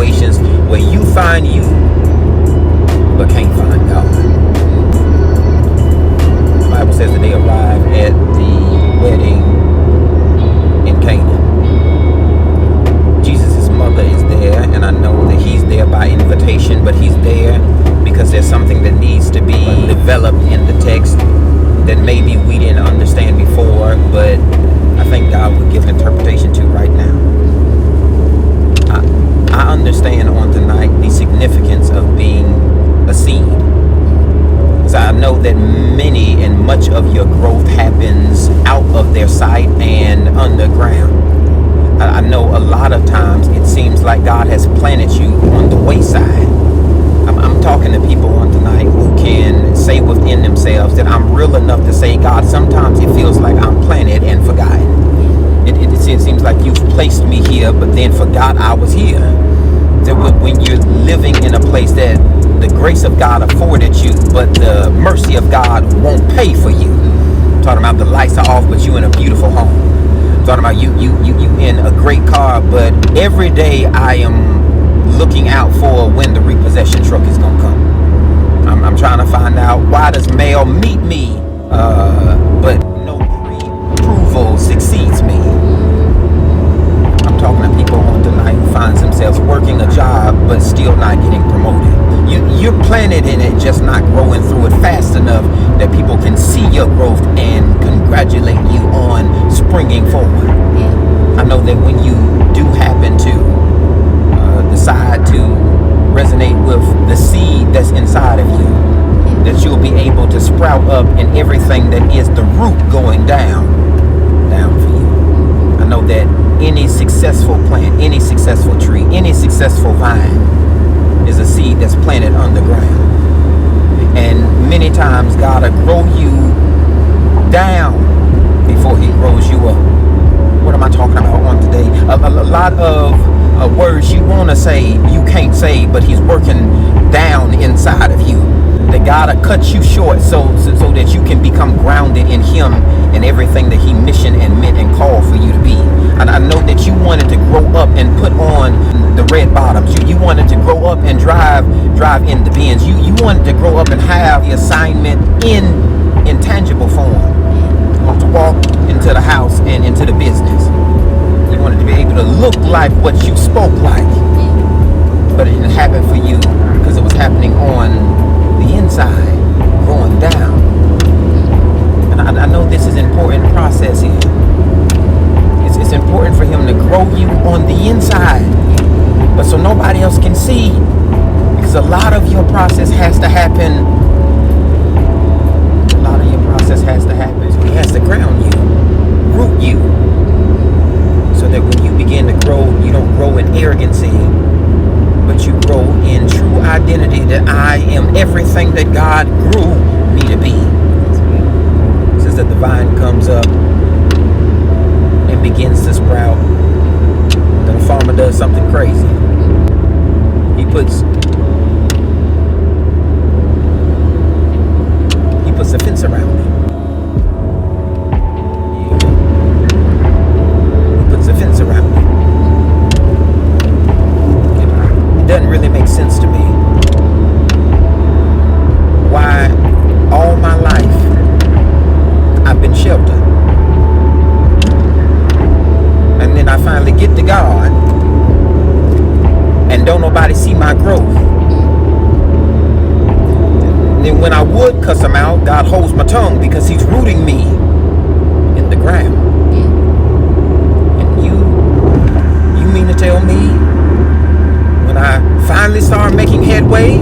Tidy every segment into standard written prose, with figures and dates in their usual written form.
situations where you find you but can't find God. The Bible says that they arrived at the wedding in Canaan. Jesus' mother is there, and I know that he's there by invitation, but he's there because there's something that needs to be developed in the text that maybe we didn't understand before, but I think God would give interpretation to right now. I understand on tonight the significance of being a seed. Because I know that many and much of your growth happens out of their sight and underground. I know a lot of times it seems like God has planted you on the wayside. I'm talking to people on tonight who can say within themselves that I'm real enough to say, God, sometimes it feels like I'm planted and forgotten. It seems like you've placed me here, but then forgot I was here. That when you're living in a place that the grace of God afforded you, but the mercy of God won't pay for you. I'm talking about the lights are off, but you in a beautiful home. I'm talking about you in a great car, but every day I am looking out for when the repossession truck is gonna come. I'm trying to find out, why does mail meet me, but no pre-approval succeeds me. I'm talking to people on tonight who finds themselves working a job but still not getting promoted. You're planted in it, just not growing through it fast enough that people can see your growth and congratulate you on springing forward. I know that when you do happen to decide to resonate with the seed that's inside of you, that you'll be able to sprout up in everything that is the root going down for you. I know that any successful plant, any successful tree, any successful vine is a seed that's planted underground. And many times God will grow you down before he grows you up. What am I talking about on today? A lot of words you want to say, you can't say, but he's working down inside of you. That God will cut you short so that you can become grounded in him and everything that he missioned and meant and called for you to be. And I know that you wanted to grow up and put on the red bottoms. You wanted to grow up and drive in the Benz. You wanted to grow up and have the assignment in intangible form. To walk into the house and into the business. You wanted to be able to look like what you spoke like. But it didn't happen for you because it was happening on the inside, going down. And I know this is an important process here. It's important for him to grow you on the inside, but so nobody else can see. Because a lot of your process has to happen. So he has to ground you, root you, so that when you begin to grow, you don't grow in arrogancy, but you grow in true identity that I am everything that God grew me to be. It says that the vine comes up and begins to sprout. Then the farmer does something crazy. He puts a fence around it. It doesn't really make sense to me why all my life I've been sheltered, and then I finally get to God and don't nobody see my growth. And then when I would cuss him out, God holds my tongue because he's rooting me in the ground. And you mean to tell me when I finally start making headway,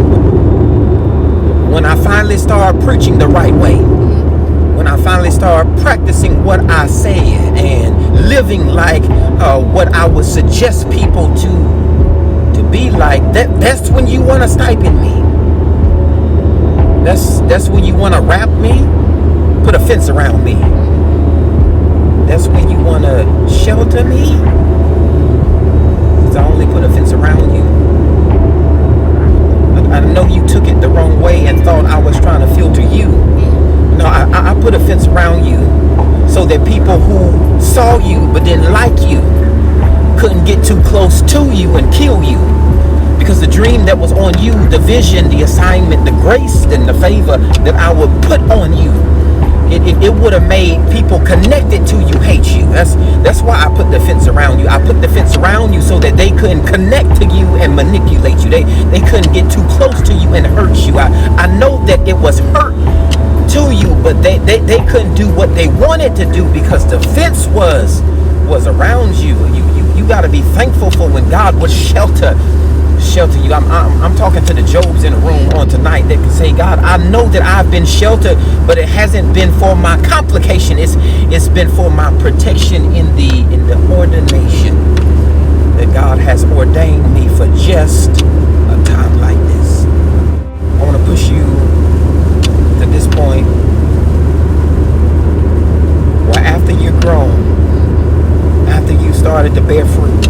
when I finally start preaching the right way, when I finally start practicing what I said and living like what I would suggest people to be like, that's when you want to stipend me. That's when you want to wrap me, put a fence around me. That's when you want to shelter me. Because I only put a fence around you. I know you took it the wrong way and thought I was trying to filter you. No, I put a fence around you so that people who saw you but didn't like you couldn't get too close to you and kill you. Because the dream that was on you, the vision, the assignment, the grace, and the favor that I would put on you, it would have made people connected to you hate you. That's why I put the fence around you. I put the fence around you so that they couldn't connect to you and manipulate you. They couldn't get too close to you and hurt you. I know that it was hurt to you, but they couldn't do what they wanted to do because the fence was around you. You got to be thankful for when God would shelter you. I'm talking to the Jobs in the room on tonight that can say, God, I know that I've been sheltered, but it hasn't been for my complication. It's been for my protection in the ordination that God has ordained me for just a time like this. I want to push you to this point where after you're grown, after you started to bear fruit,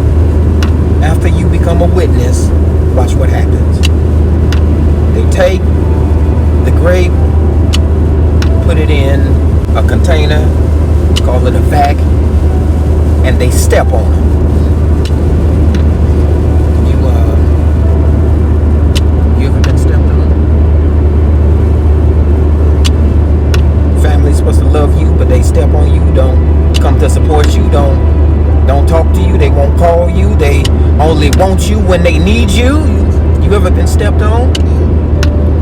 after you become a witness, watch what happens. They take the grape, put it in a container, call it a vac, and they step on them. You ever been stepped on? Family's supposed to love you, but they step on you, don't come to support you, don't talk to you, they won't call you, they only want you when they need you. You ever been stepped on?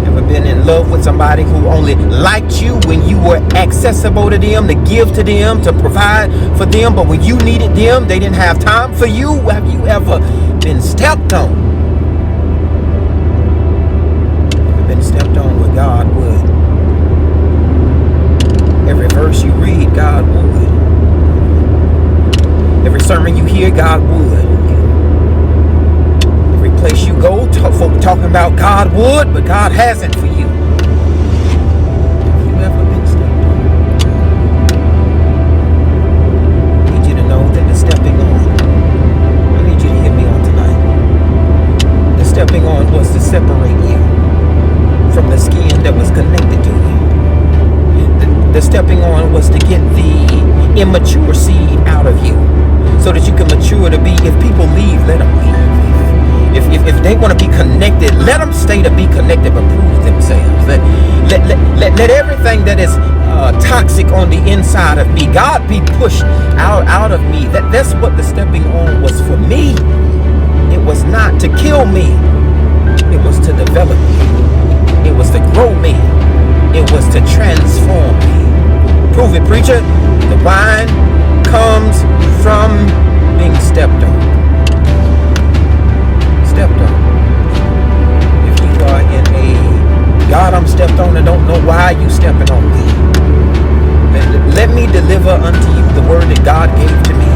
Ever been in love with somebody who only liked you when you were accessible to them, to give to them, to provide for them, but when you needed them, they didn't have time for you? Have you ever been stepped on? Ever been stepped on where God would? Every verse you read, God would. Every sermon you hear, God would. Every place you go, folk talking about God would, but God hasn't for you. Have you ever been stepped on? I need you to know that the stepping on, I need you to hear me on tonight. The stepping on was to separate you from the skin that was connected to you. The stepping on was to get the immature seed out of you, so that you can mature to be, if people leave, let them leave. If they want to be connected, let them stay to be connected, but prove themselves. Let everything that is toxic on the inside of me, God, be pushed out of me. That's what the stepping on was for me. It was not to kill me. It was to develop me. It was to grow me. It was to transform me. Prove it, preacher. The wine comes from being stepped on. Stepped on. If you are in a God, I'm stepped on and don't know why you stepping on me, let me deliver unto you the word that God gave to me.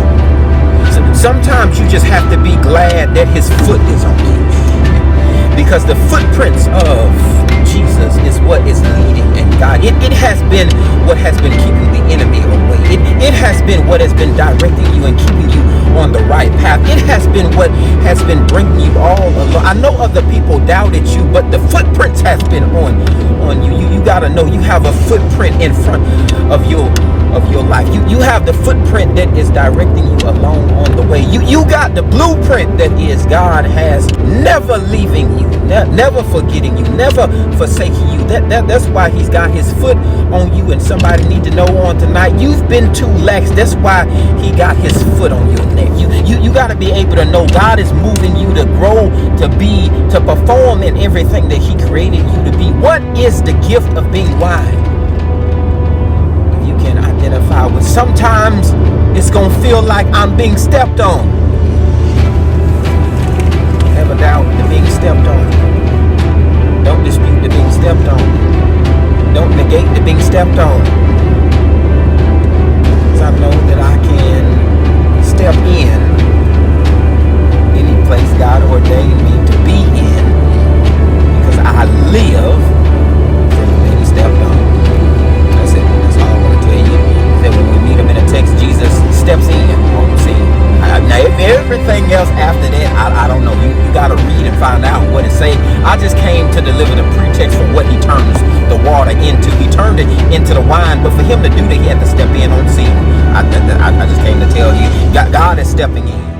So sometimes you just have to be glad that his foot is on you, because the footprints of Jesus is what is leading and God. It has been what has been keeping the enemy away. It has been what has been directing you and keeping you on the right path. It has been what has been bringing you all along. I know other people doubted you, but the footprints has been on you. You got to know you have a footprint in front of your life. You have the footprint that is directing you along on the way. You got the blueprint that is God has never leaving you, never forgetting you, never forsaking you. That's why he's got his foot on you, and somebody need to know on tonight, you've been too lax. That's why he got his foot on your neck. You got to be able to know God is moving you to grow, to perform in everything that he created you to be. What is the gift of being wise? Identify with. Sometimes it's gonna feel like I'm being stepped on. Never doubt the being stepped on. Don't dispute the being stepped on. Don't negate the being stepped on. Because I know that I can step in any place God ordained me to be in, because I live from being stepped on. That's it. That's all I want to tell you. That when we meet him in a text, Jesus steps in on the scene. Now, if everything else after that, I don't know. You got to read and find out what it say. I just came to deliver the pretext for what he turns the water into. He turned it into the wine, but for him to do that, he had to step in on the scene. I just came to tell you, God is stepping in.